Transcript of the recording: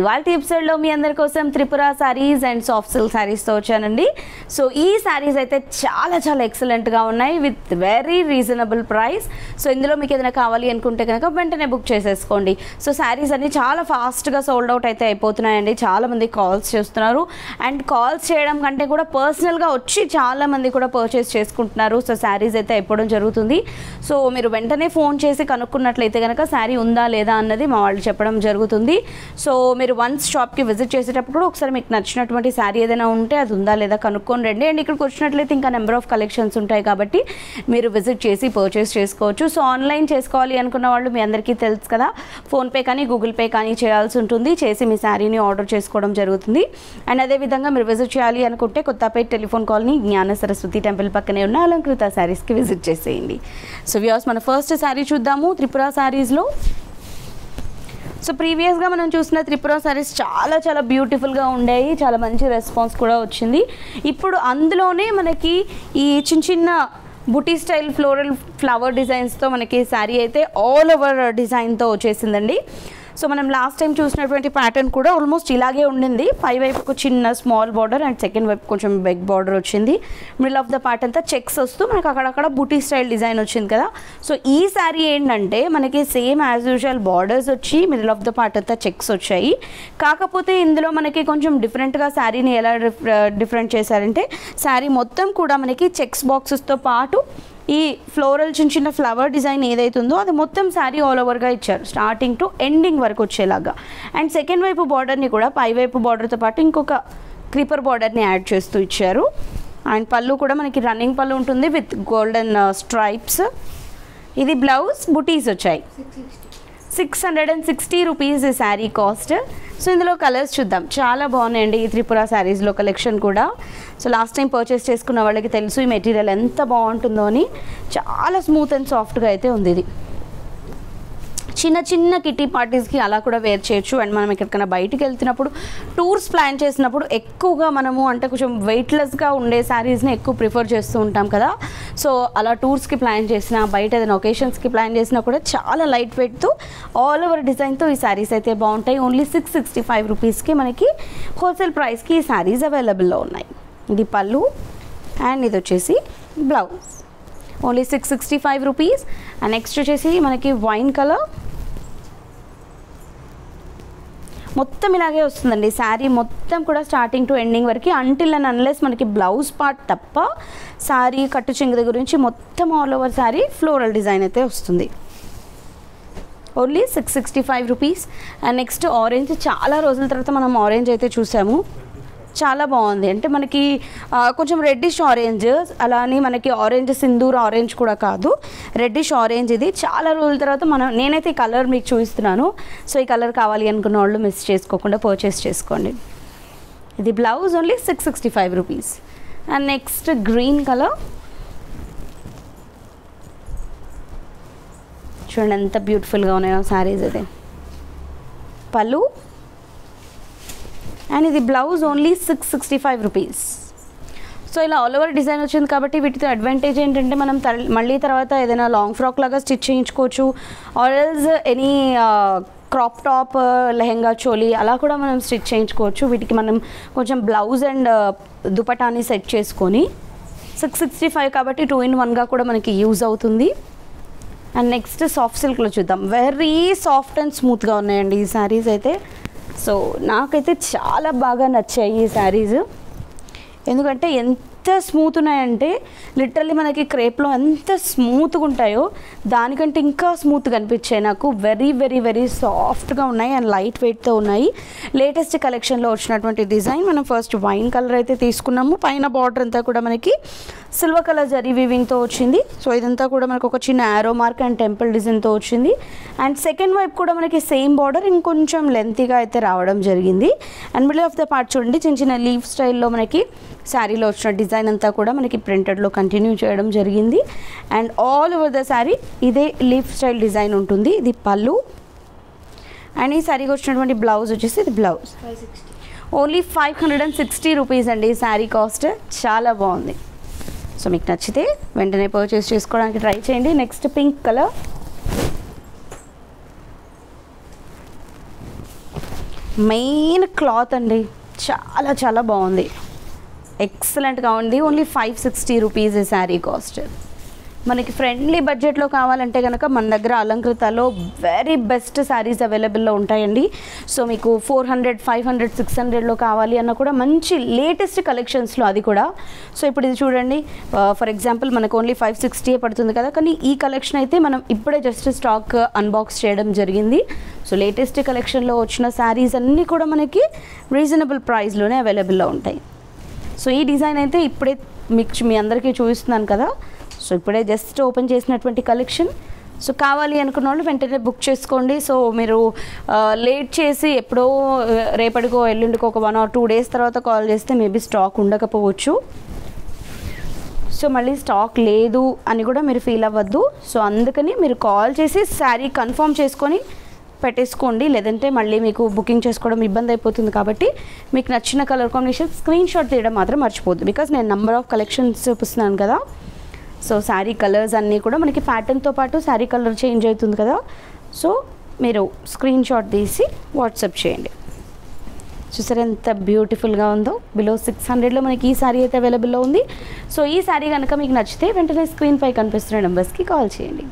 ఇవాల్టి ఎపిసోడ్లో మీ అందరి కోసం Tripura saris and soft silk సారీస్తో వచ్చానండి. సో ఈ సారీస్ అయితే చాలా చాలా ఎక్సలెంట్గా ఉన్నాయి విత్ వెరీ రీజనబుల్ ప్రైస్. సో ఇందులో మీకు ఏదైనా కావాలి అనుకుంటే కనుక వెంటనే బుక్ చేసేసుకోండి. సో సారీస్ అన్ని చాలా ఫాస్ట్గా సోల్డ్ అవుట్ అయితే అయిపోతున్నాయండి. చాలామంది కాల్స్ చేస్తున్నారు అండ్ కాల్స్ చేయడం కంటే కూడా పర్సనల్గా వచ్చి చాలామంది కూడా పర్చేస్ చేసుకుంటున్నారు. సో సారీస్ అయితే అయిపోవడం జరుగుతుంది. సో మీరు వెంటనే ఫోన్ చేసి కనుక్కున్నట్లయితే కనుక శారీ ఉందా లేదా అన్నది మా వాళ్ళు చెప్పడం జరుగుతుంది. సో మీరు వన్స్ షాప్కి విజిట్ చేసేటప్పుడు కూడా ఒకసారి మీకు నచ్చినటువంటి శారీ ఏదైనా ఉంటే అది ఉందా లేదా కనుక్కొని రండి. అండ్ ఇక్కడికి వచ్చినట్లయితే ఇంకా నెంబర్ ఆఫ్ కలెక్షన్స్ ఉంటాయి కాబట్టి మీరు విజిట్ చేసి పర్చేస్ చేసుకోవచ్చు. సో ఆన్లైన్ చేసుకోవాలి అనుకున్న వాళ్ళు మీ అందరికీ తెలుసు కదా, ఫోన్పే కానీ గూగుల్ పే కానీ చేయాల్సి ఉంటుంది. చేసి మీ శారీని ఆర్డర్ చేసుకోవడం జరుగుతుంది. అండ్ అదేవిధంగా మీరు విజిట్ చేయాలి అనుకుంటే కొత్తపేట టెలిఫోన్ కాలనీ జ్ఞాన సరస్వతి టెంపుల్ పక్కనే ఉన్న అలంకృత శారీస్కి విజిట్ చేసేయండి. సో వ్యూవర్స్, మన ఫస్ట్ శారీ చూద్దాము త్రిపుర శారీస్లో. సో ప్రీవియస్గా మనం చూసిన త్రిపుర సారీస్ చాలా చాలా బ్యూటిఫుల్గా ఉండేవి, చాలా మంచి రెస్పాన్స్ కూడా వచ్చింది. ఇప్పుడు అందులోనే మనకి ఈ చిన్న చిన్న బుటీ స్టైల్ ఫ్లోరల్ ఫ్లవర్ డిజైన్స్తో మనకి శారీ అయితే ఆల్ ఓవర్ డిజైన్తో వచ్చేసిందండి. సో మనం లాస్ట్ టైం చూసినటువంటి ప్యాటర్న్ కూడా ఆల్మోస్ట్ ఇలాగే ఉండింది. పై వైపుకు చిన్న స్మాల్ బార్డర్ అండ్ సెకండ్ వైపు కొంచెం బిగ్ బార్డర్ వచ్చింది. మిడిల్ ఆఫ్ ద పార్ట్ అంతా చెక్స్ వస్తూ మనకు అక్కడక్కడ బుటీ స్టైల్ డిజైన్ వచ్చింది కదా. సో ఈ శారీ ఏంటంటే మనకి సేమ్ యాజ్ యూజువల్ బార్డర్స్ వచ్చి మిడిల్ ఆఫ్ ద పార్ట్ అంతా చెక్స్ వచ్చాయి. కాకపోతే ఇందులో మనకి కొంచెం డిఫరెంట్గా శారీని ఎలా డిఫరెంట్ చేశారంటే శారీ మొత్తం కూడా మనకి చెక్స్ బాక్సెస్తో పాటు ఈ ఫ్లోరల్ చిన్న చిన్న ఫ్లవర్ డిజైన్ ఏదైతే ఉందో అది మొత్తం శారీ ఆల్ ఓవర్గా ఇచ్చారు, స్టార్టింగ్ టు ఎండింగ్ వరకు వచ్చేలాగా. అండ్ సెకండ్ వైపు బార్డర్ని కూడా పై వైపు బార్డర్తో పాటు ఇంకొక క్రీపర్ బార్డర్ని యాడ్ చేస్తూ ఇచ్చారు. అండ్ పళ్ళు కూడా మనకి రన్నింగ్ పళ్ళు ఉంటుంది విత్ గోల్డెన్ స్ట్రైప్స్. ఇది బ్లౌజ్ బుటీస్ వచ్చాయి. 660 రూపీస్ ఈ శారీ కాస్ట్. సో ఇందులో కలర్స్ చూద్దాం, చాలా బాగున్నాయండి ఈ త్రిపుర శారీస్లో కలెక్షన్ కూడా. సో లాస్ట్ టైం పర్చేస్ చేసుకున్న వాళ్ళకి తెలుసు ఈ మెటీరియల్ ఎంత బాగుంటుందో అని. చాలా స్మూత్ అండ్ సాఫ్ట్గా అయితే ఉంది. ఇది చిన్న చిన్న కిటీ పార్టీస్కి అలా కూడా వేర్ చేయొచ్చు. అండ్ మనం ఎక్కడికైనా బయటికి వెళ్తున్నప్పుడు టూర్స్ ప్లాన్ చేసినప్పుడు ఎక్కువగా మనము అంటే కొంచెం వెయిట్లెస్గా ఉండే శారీస్ని ఎక్కువ ప్రిఫర్ చేస్తూ ఉంటాం కదా. సో అలా టూర్స్కి ప్లాన్ చేసినా బయట ఏదైనా ఒకేషన్స్కి ప్లాన్ చేసినా కూడా చాలా లైట్ వెయిట్తో ఆల్ ఓవర్ డిజైన్తో ఈ శారీస్ అయితే బాగుంటాయి. ఓన్లీ 665 రూపీస్కి మనకి హోల్సేల్ ప్రైస్కి ఈ శారీస్ అవైలబుల్లో ఉన్నాయి. ఇది పళ్ళు అండ్ ఇది వచ్చేసి blouse. Only 665 rupees. And next వచ్చేసి మనకి వైన్ కలర్ మొత్తం ఇలాగే వస్తుందండి. శారీ మొత్తం కూడా స్టార్టింగ్ టు ఎండింగ్ వరకు అంటిల్ అండ్ అన్లెస్ మనకి బ్లౌజ్ పార్ట్ తప్ప శారీ కట్టు చెంగు దగ్గర నుంచి మొత్తం all over sari floral design అయితే వస్తుంది. Only 665 rupees. And next orange, చాలా రోజుల తర్వాత మనం ఆరెంజ్ అయితే చూసాము, చాలా బాగుంది. అంటే మనకి కొంచెం రెడ్డిష్ ఆరెంజ్, అలా అని మనకి ఆరెంజ్ సింధూర్ ఆరెంజ్ కూడా కాదు, రెడ్డిష్ ఆరెంజ్. ఇది చాలా రోజుల తర్వాత నేనైతే ఈ కలర్ మీకు చూపిస్తున్నాను. సో ఈ కలర్ కావాలి అనుకున్న వాళ్ళు మిస్ చేసుకోకుండా పర్చేస్ చేసుకోండి. ఇది blouse only 665 rupees. And next green colour చూడండి ఎంత బ్యూటిఫుల్గా ఉన్నాయో శారీస్. అయితే పళ్ళు అండ్ ఇది బ్లౌజ్ ఓన్లీ 665 రూపీస్. సో ఇలా ఆల్ ఓవర్ డిజైన్ వచ్చింది కాబట్టి వీటితో అడ్వాంటేజ్ ఏంటంటే మనం మళ్ళీ తర్వాత ఏదైనా లాంగ్ ఫ్రాక్ లాగా స్టిచ్ చేయించుకోవచ్చు. Or else any crop top, lehenga, choli అలా కూడా మనం స్టిచ్ చేయించుకోవచ్చు. వీటికి మనం కొంచెం బ్లౌజ్ అండ్ దుపటాని సెట్ చేసుకొని 665 కాబట్టి 2-in-1గా కూడా మనకి యూజ్ అవుతుంది. అండ్ నెక్స్ట్ సాఫ్ట్ సిల్క్లో చూద్దాం. వెరీ సాఫ్ట్ అండ్ స్మూత్గా ఉన్నాయండి ఈ శారీస్ అయితే. సో నాకైతే చాలా బాగా నచ్చాయి ఈ శారీస్. ఎందుకంటే ఎంత స్మూత్ ఉన్నాయంటే లిటరల్లీ మనకి క్రేప్లో ఎంత స్మూత్గా ఉంటాయో దానికంటే ఇంకా స్మూత్గా అనిపించాయి నాకు. వెరీ వెరీ వెరీ సాఫ్ట్గా ఉన్నాయి అండ్ లైట్ వెయిట్తో ఉన్నాయి. లేటెస్ట్ కలెక్షన్లో వచ్చినటువంటి డిజైన్ మనం ఫస్ట్ వైన్ కలర్ అయితే తీసుకున్నాము. పైన బార్డర్ అంతా కూడా మనకి సిల్వర్ కలర్ జరీ వీవింగ్తో వచ్చింది. సో ఇదంతా కూడా మనకు ఒక చిన్న యారో మార్క్ అండ్ టెంపుల్ డిజైన్తో వచ్చింది. అండ్ సెకండ్ వైపు కూడా మనకి సేమ్ బార్డర్ ఇంకొంచెం లెంతీగా అయితే రావడం జరిగింది. And middle of the part చూడండి చిన్న చిన్న లీఫ్ స్టైల్లో మనకి శారీలో వచ్చిన డిజైన్ అంతా కూడా మనకి ప్రింటెడ్లో కంటిన్యూ చేయడం జరిగింది. And all over the sari ఇదే లీఫ్ స్టైల్ డిజైన్ ఉంటుంది. ఇది పళ్ళు అండ్ ఈ శారీకి వచ్చినటువంటి బ్లౌజ్ వచ్చేసి ఇది బ్లౌజ్. ఓన్లీ 560 రూపీస్ అండి ఈ శారీ కాస్ట్. చాలా బాగుంది. సో మీకు నచ్చితే వెంటనే పర్చేస్ చేసుకోవడానికి ట్రై చేయండి. Next pink colour. Main cloth అండి, చాలా చాలా బాగుంది, ఎక్సలెంట్గా ఉంది. ఓన్లీ 560 రూపీస్ ఈ శారీ కాస్ట్. మనకి ఫ్రెండ్లీ బడ్జెట్లో కావాలంటే కనుక మన దగ్గర అలంకృతలో వెరీ బెస్ట్ శారీస్ అవైలబుల్లో ఉంటాయండి. సో మీకు 400, 500, 600లో కావాలి అన్న కూడా మంచి లేటెస్ట్ కలెక్షన్స్లో అది కూడా. సో ఇప్పుడు ఇది చూడండి, ఫర్ ఎగ్జాంపుల్ మనకు ఓన్లీ 560 పడుతుంది కదా, కానీ ఈ కలెక్షన్ అయితే మనం ఇప్పుడే జస్ట్ స్టాక్ అన్బాక్స్ చేయడం జరిగింది. సో లేటెస్ట్ కలెక్షన్లో వచ్చిన శారీస్ అన్నీ కూడా మనకి రీజనబుల్ ప్రైస్లోనే అవైలబుల్లో ఉంటాయి. సో ఈ డిజైన్ అయితే ఇప్పుడే మీకు మీ అందరికీ చూపిస్తున్నాను కదా. సో ఇప్పుడే జస్ట్ ఓపెన్ చేసినటువంటి కలెక్షన్. సో కావాలి అనుకున్న వాళ్ళు వెంటనే బుక్ చేసుకోండి. సో మీరు లేట్ చేసి ఎప్పుడో రేపటికో ఎల్లుండికో ఒక 1 or 2 days తర్వాత కాల్ చేస్తే మేబీ స్టాక్ ఉండకపోవచ్చు. సో మళ్ళీ స్టాక్ లేదు అని కూడా మీరు ఫీల్ అవ్వద్దు. సో అందుకని మీరు కాల్ చేసి శారీ కన్ఫర్మ్ చేసుకొని పెట్టేసుకోండి, లేదంటే మళ్ళీ మీకు బుకింగ్ చేసుకోవడం ఇబ్బంది అయిపోతుంది. కాబట్టి మీకు నచ్చిన కలర్ కాంబినేషన్ స్క్రీన్ షాట్ తీయడం మాత్రం మర్చిపోద్దు, బికాజ్ నేను నెంబర్ ఆఫ్ కలెక్షన్స్ చూపిస్తున్నాను కదా. సో శారీ కలర్స్ అన్నీ కూడా మనకి ప్యాటర్న్తో పాటు శారీ కలర్ చేంజ్ అవుతుంది కదా. సో మీరు స్క్రీన్ షాట్ తీసి వాట్సాప్ చేయండి. చూసారు ఎంత బ్యూటిఫుల్గా ఉందో. బిలో 600లో మనకి ఈ శారీ అయితే అవైలబుల్లో ఉంది. సో ఈ శారీ కనుక మీకు నచ్చితే వెంటనే స్క్రీన్పై కనిపిస్తున్న నెంబర్స్కి కాల్ చేయండి.